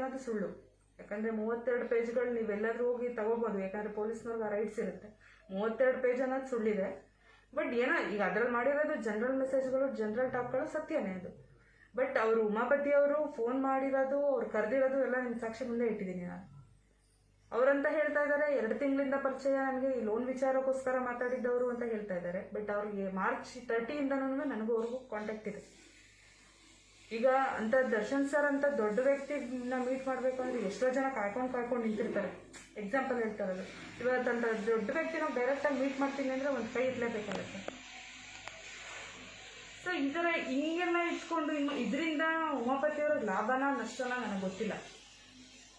ಅನ್ನೋದು ಸುಳ್ಳು. ಯಾಕಂದರೆ 32 ಪೇಜ್ಗಳು ನೀವೆಲ್ಲರೂ ಹೋಗಿ ತಗೋಬೋದು, ಯಾಕಂದರೆ ಪೊಲೀಸ್ನವ್ರಿಗೆ ರೈಟ್ಸ್ ಇರುತ್ತೆ. 32 ಪೇಜ್ ಅನ್ನೋದು ಸುಳ್ಳಿದೆ. ಬಟ್ ಏನೋ ಈಗ ಅದ್ರಲ್ಲಿ ಮಾಡಿರೋದು ಜನರಲ್ ಮೆಸೇಜ್ಗಳು, ಜನರಲ್ ಟಾಕ್ಗಳು ಸತ್ಯನೇ ಅದು. ಬಟ್ ಅವರು ಉಮಾಪತಿ ಅವರು ಫೋನ್ ಮಾಡಿರೋದು, ಅವ್ರು ಕರೆದಿರೋದು ಎಲ್ಲ ನಿಮ್ಮ ಸಾಕ್ಷಿ ಮುಂದೆ ಇಟ್ಟಿದ್ದೀನಿ ನಾನು. ಅವರಂತ ಹೇಳ್ತಾ ಇದ್ದಾರೆ 2 ತಿಂಗಳಿಂದ ಪರಿಚಯ, ನನಗೆ ಈ ಲೋನ್ ವಿಚಾರಕ್ಕೋಸ್ಕರ ಮಾತಾಡಿದ್ದವರು ಅಂತ ಹೇಳ್ತಾ ಇದ್ದಾರೆ. ಬಟ್ ಅವ್ರಿಗೆ ಮಾರ್ಚ್ 30ಇಂದನೂ ನನಗೂ ಅವ್ರಿಗೂ ಕಾಂಟ್ಯಾಕ್ಟ್ ಇದೆ. ಈಗ ಅಂತ ದರ್ಶನ್ ಸರ್ ಅಂತ ದೊಡ್ಡ ವ್ಯಕ್ತಿನ ಮೀಟ್ ಮಾಡಬೇಕು ಅಂದ್ರೆ ಎಷ್ಟೋ ಜನ ಕಾಯ್ಕೊಂಡು ನಿಂತಿರ್ತಾರೆ. ಎಕ್ಸಾಂಪಲ್ ಹೇಳ್ತಾರದು, ಇವತ್ತಂತ ದೊಡ್ಡ ವ್ಯಕ್ತಿ ನಾವು ಡೈರೆಕ್ಟಾಗಿ ಮೀಟ್ ಮಾಡ್ತೀನಿ ಅಂದರೆ ಒಂದು ಕೈ ಇಟ್ಲೇಬೇಕಾಗುತ್ತೆ. ಸೊ ಈ ಥರ ಹಿಂಗೆಲ್ಲ ಇಟ್ಕೊಂಡು ಇದರಿಂದ ಉಮಾಪತಿಯವ್ರ ಲಾಭನ ನಷ್ಟನ ನನಗೆ ಗೊತ್ತಿಲ್ಲ.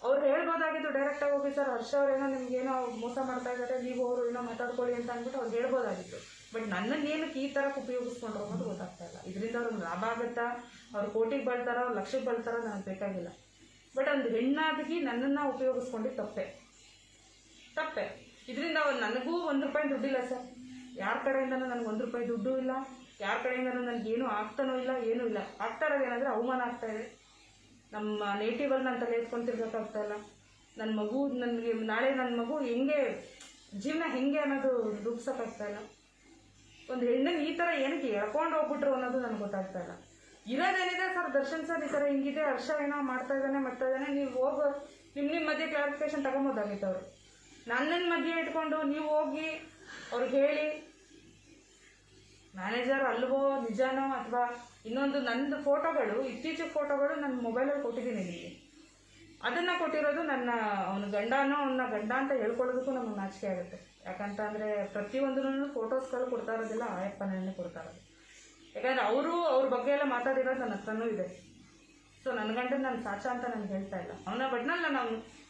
ಅವ್ರು ಹೇಳ್ಬೋದಾಗಿತ್ತು ಡೈರೆಕ್ಟಾಗಿ ಹೋಗಿ ಸರ್ ಹರ್ಷ ಅವ್ರೇನೋ ನಿಮ್ಗೇನೋ ಮೋಸ ಮಾಡ್ತಾ ಇದ್ದಾರೆ, ನೀವು ಅವರು ಏನೋ ಮಾತಾಡ್ಕೊಳ್ಳಿ ಅಂತ ಅಂದ್ಬಿಟ್ಟು ಅವ್ರು ಹೇಳ್ಬೋದಾಗಿತ್ತು. ಬಟ್ ನನ್ನನ್ನು ಏನಕ್ಕೆ ಈ ಥರಕ್ಕೆ ಉಪಯೋಗಿಸ್ಕೊಂಡ್ರು ಅನ್ನೋದು ಗೊತ್ತಾಗ್ತಾ ಇಲ್ಲ. ಇದರಿಂದ ಅವ್ರಿಗೆ ಲಾಭ ಆಗುತ್ತಾ, ಅವ್ರು ಕೋಟಿಗೆ ಬಳ್ತಾರೋ, ಲಕ್ಷಕ್ಕೆ ಬಳ್ತಾರೋ ನನಗೆ ಬೇಕಾಗಿಲ್ಲ. ಬಟ್ ಒಂದು ಹೆಣ್ಣಾಗಿ ನನ್ನನ್ನು ಉಪಯೋಗಿಸ್ಕೊಂಡು ತಪ್ಪೆ. ಇದರಿಂದ ಅವ್ರು ನನಗೂ ₹1 ದುಡ್ಡಿಲ್ಲ ಸರ್. ಯಾರ ಕಡೆಯಿಂದನೂ ನನಗೆ ₹1 ದುಡ್ಡು ಇಲ್ಲ, ಯಾರ ಕಡೆಯಿಂದನೂ ನನಗೇನು ಆಗ್ತಾನೂ ಇಲ್ಲ, ಏನೂ ಇಲ್ಲ. ಆಗ್ತಾ ಇರೋದೇನಾದರೆ ಅವಮಾನ ಆಗ್ತಾ ಇದೆ. ನಮ್ಮ ನೇಟಿವಲ್ಲಿ ನಾನು ತಲೆ ಎತ್ಕೊಂತಿರ್ಬೇಕಾಗ್ತಾ ಇಲ್ಲ. ನನ್ನ ಮಗು ನನಗೆ ನಾಳೆ ನನ್ನ ಮಗು ಹೆಂಗೆ ಜೀವನ ಹೆಂಗೆ ಅನ್ನೋದು ರೂಪಿಸೋಕ್ಕಾಗ್ತಾ ಇಲ್ಲ. ಒಂದು ಹೆಣ್ಣನ್ನು ಈ ಥರ ಏನಕ್ಕೆ ಎಳ್ಕೊಂಡು ಹೋಗ್ಬಿಟ್ರು ಅನ್ನೋದು ನನಗೆ ಗೊತ್ತಾಗ್ತಾ ಇಲ್ಲ. ಇರೋದೇನಿದೆ ಸರ್, ದರ್ಶನ್ ಸರ್ ಈ ಥರ ಹಿಂಗಿದೆ, ಹರ್ಷ ಏನೋ ಮಾಡ್ತಾ ಇದ್ದಾನೆ, ನೀವು ಹೋಗೋ ನಿಮ್ಮ ಮಧ್ಯೆ ಕ್ಲಾರಿಫಿಕೇಶನ್ ತಗೊಂಬೋದಾಗಿತ್ತು. ಅವರು ನನ್ನ ಮಧ್ಯೆ ಇಟ್ಕೊಂಡು ನೀವು ಹೋಗಿ ಅವ್ರಿಗೆ ಹೇಳಿ ಮ್ಯಾನೇಜರ್ ಅಲ್ವೋ ನಿಜಾನೋ ಅಥವಾ ಇನ್ನೊಂದು ನಂದು ಫೋಟೋಗಳು, ಇತ್ತೀಚೆಗೆ ಫೋಟೋಗಳು ನನ್ನ ಮೊಬೈಲಲ್ಲಿ ಕೊಟ್ಟಿದ್ದೀನಿ ನಿಮಗೆ. ಅದನ್ನು ಕೊಟ್ಟಿರೋದು ನನ್ನ ಅವನ ಗಂಡನೋ, ಅವನ ಗಂಡ ಅಂತ ಹೇಳ್ಕೊಳ್ಳೋದಕ್ಕೂ ನಮಗೆ ನಾಚಿಕೆ ಆಗುತ್ತೆ. ಯಾಕಂತ ಅಂದರೆ ಪ್ರತಿಯೊಂದೂ ಫೋಟೋಸ್ಗಳು ಕೊಡ್ತಾ ಇರೋದಿಲ್ಲ, ಆಯಪ್ಪನೇ ಕೊಡ್ತಾ ಇರೋದು. ಯಾಕಂದರೆ ಅವ್ರ ಬಗ್ಗೆ ಎಲ್ಲ ಮಾತಾಡಿರೋದು ನನ್ನ ಹತ್ರನೂ ಇದೆ. ಸೊ ನನ್ನ ಗಂಡನ ನಾನು ಸಾಚ ಅಂತ ನಾನು ಹೇಳ್ತಾ ಇಲ್ಲ. ಬಟ್ನಲ್ಲ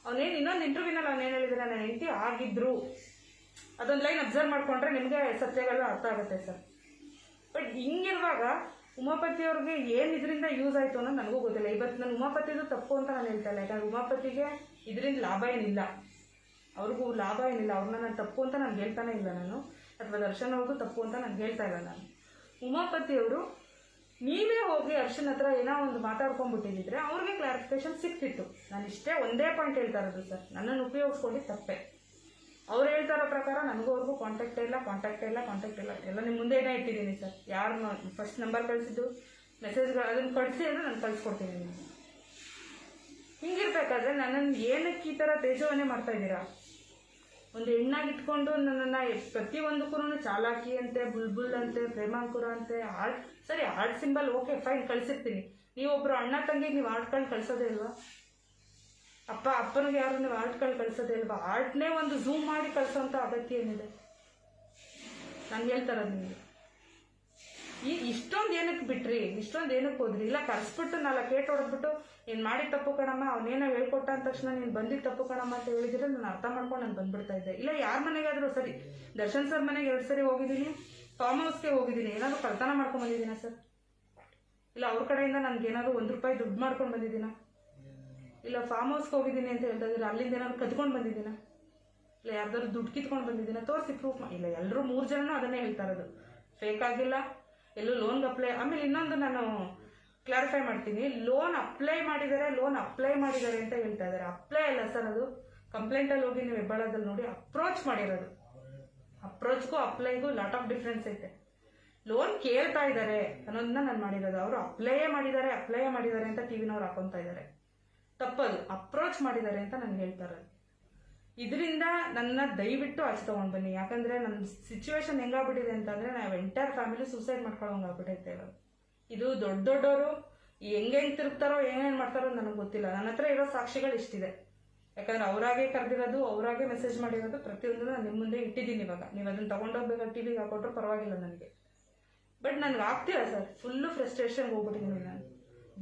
ಅವನೇನು ಇನ್ನೊಂದು ಇಂಟರ್ವ್ಯೂನಲ್ಲಿ ಅವನೇನು ಹೇಳಿದ್ರೆ ನನ್ನ ಹೆಂಡತಿ ಆಗಿದ್ರು, ಅದೊಂದು ಲೈನ್ ಅಬ್ಸರ್ವ್ ಮಾಡಿಕೊಂಡ್ರೆ ನಿಮಗೆ ಸತ್ಯಗಳು ಅರ್ಥ ಆಗುತ್ತೆ ಸರ್. ಬಟ್ ಹಿಂಗಿರುವಾಗ ಉಮಾಪತಿಯವ್ರಿಗೆ ಏನು ಇದರಿಂದ ಯೂಸ್ ಆಯಿತು ಅನ್ನೋದು ನನಗೂ ಗೊತ್ತಿಲ್ಲ. ಇವತ್ತು ನಾನು ಉಮಾಪತಿದು ತಪ್ಪು ಅಂತ ನಾನು ಹೇಳ್ತಾ ಇಲ್ಲ. ಯಾಕಂದರೆ ಉಮಾಪತಿಗೆ ಇದರಿಂದ ಲಾಭ ಏನಿಲ್ಲ, ಅವ್ರಿಗೂ ಲಾಭ ಏನಿಲ್ಲ. ಅವ್ರನ್ನ ನಾನು ತಪ್ಪು ಅಂತ ನಾನು ಹೇಳ್ತಾನೆ ಇಲ್ಲ ನಾನು, ಅಥವಾ ದರ್ಶನ್ ಅವ್ರಿಗೂ ತಪ್ಪು ಅಂತ ನಾನು ಹೇಳ್ತಾ ಇಲ್ಲ ನಾನು. ಉಮಾಪತಿಯವರು ನೀವೇ ಹೋಗಿ ಹರ್ಷನ್ ಹತ್ರ ಏನೋ ಒಂದು ಮಾತಾಡ್ಕೊಂಡ್ಬಿಟ್ಟಿದ್ರೆ ಅವ್ರಿಗೆ ಕ್ಲಾರಿಫಿಕೇಶನ್ ಸಿಕ್ತಿತ್ತು. ನಾನು ಇಷ್ಟೇ ಒಂದೇ ಪಾಯಿಂಟ್ ಹೇಳ್ತಾ ಇರೋದು ಸರ್, ನನ್ನನ್ನು ಉಪಯೋಗಿಸ್ಕೊಂಡು ತಪ್ಪೆ. ಅವ್ರು ಹೇಳ್ತಾ ಇರೋ ಪ್ರಕಾರ ನನಗೂ ಅವ್ರಿಗೂ ಕಾಂಟ್ಯಾಕ್ಟ್ ಇಲ್ಲ ಎಲ್ಲ ನಿಮ್ಮ ಮುಂದೆನೇ ಇಟ್ಟಿದ್ದೀನಿ ಸರ್. ಯಾರನ್ನ ಫಸ್ಟ್ ನಂಬರ್ ಕಳಿಸಿದ್ದು, ಮೆಸೇಜ್ಗಳು ಅದನ್ನು ಕಳಿಸಿ ಅಂದರೆ ನಾನು ಕಳಿಸ್ಕೊಡ್ತೀನಿ ನಿಮಗೆ. ಹಿಂಗಿರ್ಬೇಕಾದ್ರೆ ನನ್ನನ್ನು ಏನಕ್ಕೆ ಈ ಥರ ತೇಜೋವನೆ ಮಾಡ್ತಾ ಇದ್ದೀರಾ? ಒಂದು ಹೆಣ್ಣಾಗಿಟ್ಕೊಂಡು ನನ್ನನ್ನು ಪ್ರತಿಯೊಂದಕ್ಕೂ ಚಾಲಾಕಿ ಅಂತೆ, ಬುಲ್ಬುಲ್ ಅಂತೆ, ಪ್ರೇಮಾಂಕುರ ಅಂತೆ, ಆರ್ಟ್ ಸಿಂಬಲ್ ಓಕೆ ಫೈನ್ ಕಳಿಸಿರ್ತೀನಿ. ನೀವೊಬ್ಬರು ಅಣ್ಣ ತಂಗಿ ನೀವು ಆರ್ಟ್ಗಳು ಕಳಿಸೋದೇ ಇಲ್ವಾ? ಅಪ್ಪನಿಗೆ ಯಾರು ನೀವು ಆರ್ಟ್ಗಳು ಕಳಿಸೋದೇ ಇಲ್ವಾ? ಆರ್ಟ್ನೇ ಒಂದು ಝೂಮ್ ಮಾಡಿ ಕಳಿಸೋಂಥ ಅಗತ್ಯ ಏನಿದೆ? ನಾನು ಹೇಳ್ತಾರದು ನಿಮಗೆ. ಇಷ್ಟೊಂದು ಏನಕ್ಕೆ ಬಿಟ್ರಿ, ಇಷ್ಟೊಂದು ಏನಕ್ಕೆ ಹೋದ್ರಿ? ಇಲ್ಲ ಕರೆಸ್ಬಿಟ್ಟು 4 ಏಟು ಹೊಡೆದ್ಬಿಟ್ಟು ನೀನು ಮಾಡಿ ತಪ್ಪು ಕಣಮ್ಮ, ಅವನೇನೋ ಹೇಳ್ಕೊಟ್ಟ ಅಂದ ತಕ್ಷಣ ನೀನು ಬಂದಿದ್ದು ತಪ್ಪು ಕಣಮ್ಮ ಅಂತ ಹೇಳಿದ್ರೆ ನಾನು ಅರ್ಥ ಮಾಡ್ಕೊಂಡು ನಾನು ಬಂದ್ಬಿಡ್ತಾ ಇದ್ದೆ. ಇಲ್ಲ ಯಾರ ಮನೆಗಾದರೂ ಸರಿ, ದರ್ಶನ್ ಸರ್ ಮನೆಗೆ 2 ಸರಿ ಹೋಗಿದ್ದೀನಿ, ಫಾರ್ಮ್ ಹೌಸ್ಗೆ ಹೋಗಿದ್ದೀನಿ, ಏನಾದರೂ ಕಳ್ತನ ಮಾಡ್ಕೊಂಡು ಬಂದಿದ್ದೀನ ಸರ್? ಇಲ್ಲ ಅವ್ರ ಕಡೆಯಿಂದ ನನಗೇನಾದ್ರು ₹1 ದುಡ್ಡು ಮಾಡ್ಕೊಂಡು ಬಂದಿದ್ದೀನ? ಇಲ್ಲ ಫಾರ್ಮ್ ಹೌಸ್ಗೆ ಹೋಗಿದ್ದೀನಿ ಅಂತ ಹೇಳ್ತಾ ಇದ್ದೀರ, ಅಲ್ಲಿಂದ ಏನಾದ್ರು ಕದ್ಕೊಂಡು ಬಂದಿದ್ದೀನ? ಇಲ್ಲ ಯಾರ್ದಾದ್ರು ದುಡ್ಡು ಕಿತ್ಕೊಂಡು ಬಂದಿದ್ದೀನ? ತೋರಿಸಿ ಪ್ರೂಫ್. ಇಲ್ಲ ಎಲ್ಲರೂ 3 ಜನನೂ ಅದನ್ನೇ ಹೇಳ್ತಾ ಇರೋದು, ಫೇಕ್ ಆಗಿಲ್ಲ, ಎಲ್ಲೂ ಲೋನ್ಗೆ ಅಪ್ಲೈ. ಆಮೇಲೆ ಇನ್ನೊಂದು ನಾನು ಕ್ಲಾರಿಫೈ ಮಾಡ್ತೀನಿ, ಲೋನ್ ಅಪ್ಲೈ ಮಾಡಿದ್ದಾರೆ ಅಂತ ಹೇಳ್ತಾ ಇದ್ದಾರೆ. ಅಪ್ಲೈ ಅಲ್ಲ ಸರ್, ಅದು ಕಂಪ್ಲೇಂಟಲ್ಲಿ ಹೋಗಿ ನೀವು ಹೆಬ್ಬಾಳದಲ್ಲಿ ನೋಡಿ ಅಪ್ರೋಚ್ ಮಾಡಿರೋದು. ಅಪ್ರೋಚ್ಗೂ ಅಪ್ಲೈಗೂ ಲಾಟ್ ಆಫ್ ಡಿಫ್ರೆನ್ಸ್ ಐತೆ. ಲೋನ್ ಕೇಳ್ತಾ ಇದ್ದಾರೆ ಅನ್ನೋದನ್ನ ನಾನು ಮಾಡಿರೋದು. ಅವರು ಅಪ್ಲೈ ಮಾಡಿದ್ದಾರೆ ಅಂತ ಟಿವಿನವ್ರು ಹಾಕೊತಾ ಇದ್ದಾರೆ. ತಪ್ಪದು, ಅಪ್ರೋಚ್ ಮಾಡಿದ್ದಾರೆ ಅಂತ ನಾನು ಹೇಳ್ತಾ ಇರೋದು. ಇದರಿಂದ ನನ್ನ ದಯವಿಟ್ಟು ಆಚೆ ತಗೊಂಡು ಬನ್ನಿ. ಯಾಕಂದ್ರೆ ನನ್ನ ಸಿಚುವೇಶನ್ ಹೆಂಗಾಗ್ಬಿಟ್ಟಿದೆ ಅಂತಂದ್ರೆ ನಾವು ಎಂಟೈರ್ ಫ್ಯಾಮಿಲಿ ಸೂಸೈಡ್ ಮಾಡ್ಕೊಳ್ಳೋಂಗಾಗ್ಬಿಟ್ಟೈತೆ ಇವಾಗ. ಇದು ದೊಡ್ಡವರು ಹೆಂಗೆ ತಿರುಗ್ತಾರೋ ಏನೇನು ಮಾಡ್ತಾರೋ ನನಗೆ ಗೊತ್ತಿಲ್ಲ. ನನ್ನ ಹತ್ರ ಇರೋ ಸಾಕ್ಷಿಗಳು ಇಷ್ಟಿದೆ. ಯಾಕಂದ್ರೆ ಅವರಾಗೆ ಕರೆದಿರೋದು, ಅವರಾಗೆ ಮೆಸೇಜ್ ಮಾಡಿರೋದು, ಪ್ರತಿಯೊಂದು ನಾನು ನಿಮ್ಮ ಮುಂದೆ ಇಟ್ಟಿದ್ದೀನಿ. ಇವಾಗ ನೀವು ಅದನ್ನ ತಗೊಂಡೋಗ್ಬೇಕಾದ್ರೆ ಟಿವಿಗೆ ಹಾಕೊಟ್ರು ಪರವಾಗಿಲ್ಲ ನನಗೆ. ಬಟ್ ನನಗೆ ಆಗ್ತಿಲ್ಲ ಸರ್, ಫುಲ್ಲು ಫ್ರಸ್ಟ್ರೇಷನ್ಗೆ ಹೋಗ್ಬಿಟ್ಟಿದ್ದೀನಿ, ನಾನು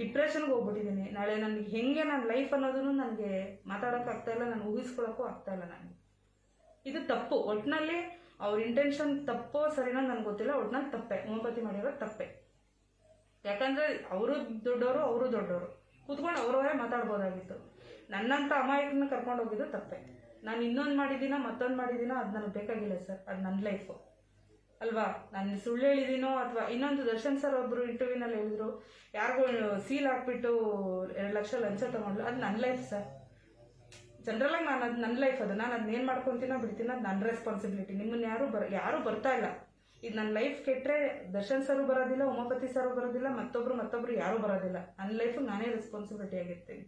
ಡಿಪ್ರೆಷನ್ಗೆ ಹೋಗ್ಬಿಟ್ಟಿದ್ದೀನಿ. ನಾಳೆ ನನಗೆ ಹೆಂಗೆ ನನ್ನ ಲೈಫ್ ಅನ್ನೋದನ್ನು ನನಗೆ ಮಾತಾಡೋಕ್ಕಾಗ್ತಾ ಇಲ್ಲ, ನಾನು ಊಹಿಸ್ಕೊಳ್ಳೋಕ್ಕೂ ಆಗ್ತಾ ಇಲ್ಲ ನನಗೆ. ಇದು ತಪ್ಪು. ಒಟ್ಟಿನಲ್ಲಿ ಅವ್ರ ಇಂಟೆನ್ಷನ್ ತಪ್ಪೋ ಸರಿನೋ ನನಗೆ ಗೊತ್ತಿಲ್ಲ, ಒಟ್ಟಿನಲ್ಲಿ ತಪ್ಪೆ. ಉಮಾಪತಿ ಮಾಡಿರೋದು ತಪ್ಪೆ. ಯಾಕಂದರೆ ಅವರು ದೊಡ್ಡವರು ಕೂತ್ಕೊಂಡು ಅವರವರೇ ಮಾತಾಡ್ಬೋದಾಗಿತ್ತು. ನನ್ನಂಥ ಅಮಾಯಕನ ಕರ್ಕೊಂಡು ಹೋಗಿದ್ದು ತಪ್ಪೆ. ನಾನು ಇನ್ನೊಂದು ಮಾಡಿದ್ದೀನ ಮತ್ತೊಂದು ಮಾಡಿದ್ದೀನ ಅದು ನನಗೆ ಬೇಕಾಗಿಲ್ಲ ಸರ್, ಅದು ನನ್ನ ಲೈಫು. ಅಲ್ವಾ? ನಾನು ಸುಳ್ಳು ಹೇಳಿದೀನೋ ಅಥವಾ ಇನ್ನೊಂದು ದರ್ಶನ್ ಸರ್ ಒಬ್ರು ಇಂಟರ್ವ್ಯೂನಲ್ಲಿ ಹೇಳಿದ್ರು, ಯಾರಿಗೂ ಸೀಲ್ ಹಾಕ್ಬಿಟ್ಟು 2 ಲಕ್ಷ ಲಂಚ ತಗೊಂಡ್ಲು. ಅದು ನನ್ನ ಲೈಫ್ ಸರ್. ಜನರಲ್ ಆಗಿ ನಾನು ಅದು ನನ್ನ ಲೈಫ್, ಅದು ನಾನು ಅದನ್ನ ಏನು ಮಾಡ್ಕೊತೀನೋ ಬಿಡ್ತೀನೋ ಅದು ನನ್ನ ರೆಸ್ಪಾನ್ಸಿಬಿಲಿಟಿ. ನಿಮ್ಮನ್ನ ಯಾರು ಬರ್ತಾ ಇಲ್ಲ. ಇದು ನನ್ನ ಲೈಫ್ ಕೆಟ್ಟರೆ ದರ್ಶನ್ ಸರು ಬರೋದಿಲ್ಲ, ಉಮಾಪತಿ ಸರು ಬರೋದಿಲ್ಲ, ಮತ್ತೊಬ್ರು ಯಾರೂ ಬರೋದಿಲ್ಲ. ನನ್ನ ಲೈಫು ನಾನೇ ರೆಸ್ಪಾನ್ಸಿಬಿಲಿಟಿ ಆಗಿರ್ತೀನಿ.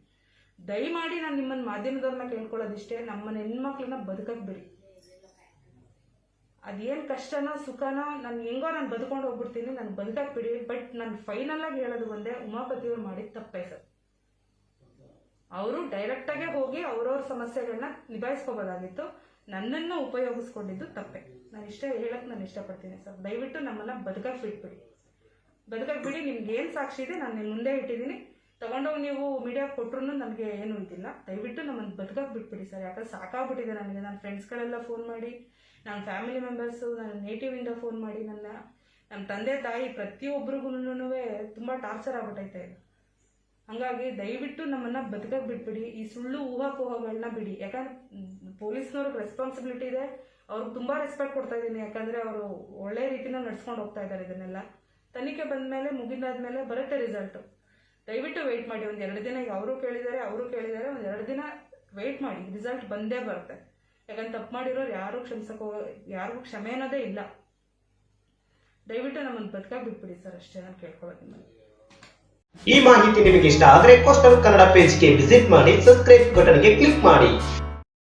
ದಯಮಾಡಿ ನಾನು ನಿಮ್ಮನ್ನ ಮಾಧ್ಯಮದವ್ರನ್ನ ಕೇಳ್ಕೊಳ್ಳೋದಿಷ್ಟೇ, ನಮ್ಮನ್ನ ಹೆಣ್ಮಕ್ಳನ್ನ ಬದುಕಕ್ಕೆ ಬಿಡಿ. ಅದೇನು ಕಷ್ಟನೋ ಸುಖನೋ ನಾನು ಹೆಂಗೋ ನಾನು ಬದುಕೊಂಡು ಹೋಗ್ಬಿಡ್ತೀನಿ, ನಾನು ಬದುಕಕ್ಕೆ ಬಿಡಿ. ಬಟ್ ನಾನು ಫೈನಲ್ ಆಗಿ ಹೇಳೋದು ಒಂದೇ, ಉಮಾಪತಿಯವ್ರು ಮಾಡಿದ ತಪ್ಪೇ ಸರ್. ಅವರು ಡೈರೆಕ್ಟಾಗೆ ಹೋಗಿ ಅವ್ರವ್ರ ಸಮಸ್ಯೆಗಳನ್ನ ನಿಭಾಯಿಸ್ಕೋಬೋದಾಗಿತ್ತು. ನನ್ನನ್ನು ಉಪಯೋಗಿಸ್ಕೊಂಡಿದ್ದು ತಪ್ಪೆ. ನಾನು ಹೇಳಕ್ಕೆ ನಾನು ಇಷ್ಟಪಡ್ತೀನಿ ಸರ್. ದಯವಿಟ್ಟು ನಮ್ಮನ್ನ ಬದುಕಕ್ಕೆ ಬಿಡಿ. ನಿಮ್ಗೆ ಏನು ಸಾಕ್ಷಿ ಇದೆ ನಾನು ನಿಮ್ಮ ಮುಂದೆ ಇಟ್ಟಿದ್ದೀನಿ. ತಗೊಂಡೋಗಿ ನೀವು ಮೀಡಿಯಾಗೆ ಕೊಟ್ಟರು ನನಗೆ ಏನೂ ಇದಿಲ್ಲ. ದಯವಿಟ್ಟು ನಮ್ಮನ್ನು ಬದುಕಕ್ಕೆ ಬಿಟ್ಬಿಡಿ ಸರ್. ಯಾಕಂದ್ರೆ ಸಾಕಾಗ್ಬಿಟ್ಟಿದೆ ನನಗೆ. ನನ್ನ ಫ್ರೆಂಡ್ಸ್ಗಳೆಲ್ಲ ಫೋನ್ ಮಾಡಿ, ನನ್ನ ಫ್ಯಾಮಿಲಿ ಮೆಂಬರ್ಸು, ನನ್ನ ನೇಟಿವಿಂದ ಫೋನ್ ಮಾಡಿ, ನಮ್ಮ ತಂದೆ ತಾಯಿ ಪ್ರತಿಯೊಬ್ಬರಿಗೂ ತುಂಬ ಟಾರ್ಚರ್ ಆಗ್ಬಿಟ್ಟೈತೆ. ಹಂಗಾಗಿ ದಯವಿಟ್ಟು ನಮ್ಮನ್ನು ಬದುಕಕ್ಕೆ ಬಿಟ್ಬಿಡಿ. ಈ ಸುಳ್ಳು ಊಹಾಪೋಹಗಳನ್ನ ಬಿಡಿ. ಯಾಕಂದ್ರೆ ಪೊಲೀಸ್ನವ್ರಿಗೆ ರೆಸ್ಪಾನ್ಸಿಬಿಲಿಟಿ ಇದೆ. ಅವ್ರಿಗೆ ತುಂಬ ರೆಸ್ಪೆಕ್ಟ್ ಕೊಡ್ತಾ ಇದ್ದೀನಿ. ಯಾಕಂದರೆ ಅವರು ಒಳ್ಳೆ ರೀತಿನ ನಡ್ಸ್ಕೊಂಡು ಹೋಗ್ತಾ ಇದ್ದಾರೆ. ಇದನ್ನೆಲ್ಲ ತನಿಖೆ ಬಂದಮೇಲೆ ಮುಗಿದಾದ್ಮೇಲೆ ಬರುತ್ತೆ ರಿಸಲ್ಟು. ದಯವಿಟ್ಟು ವೆಯ್ಟ್ ಮಾಡಿ. 1-2 ದಿನ. ಈಗ ಅವರು ಕೇಳಿದ್ದಾರೆ 1-2 ದಿನ ವೆಯ್ಟ್ ಮಾಡಿ. ರಿಸಲ್ಟ್ ಬಂದೇ ಬರುತ್ತೆ. ಯಾಕಂದ್ರೆ ತಪ್ಪು ಮಾಡಿರೋರು ಯಾರಿಗೂ ಕ್ಷಮೆ ಅನ್ನೋದೇ ಇಲ್ಲ. ದಯವಿಟ್ಟು ನಮ್ಮನ್ನು ಬದುಕಕ್ಕೆ ಬಿಟ್ಬಿಡಿ ಸರ್. ಅಷ್ಟೇ ನಾನು ಕೇಳ್ಕೊಳ್ಳೋದು ನಿಮ್ಮಲ್ಲಿ. ಈ ಮಾಹಿತಿ ನಿಮಗೆ ಇಷ್ಟ ಆದರೆ ಕೋಸ್ಟಲ್ ಕನ್ನಡ ಪೇಜ್ಗೆ ವಿಸಿಟ್ ಮಾಡಿ, ಸಬ್ಸ್ಕ್ರೈಬ್ ಬಟನ್ಗೆ ಕ್ಲಿಕ್ ಮಾಡಿ.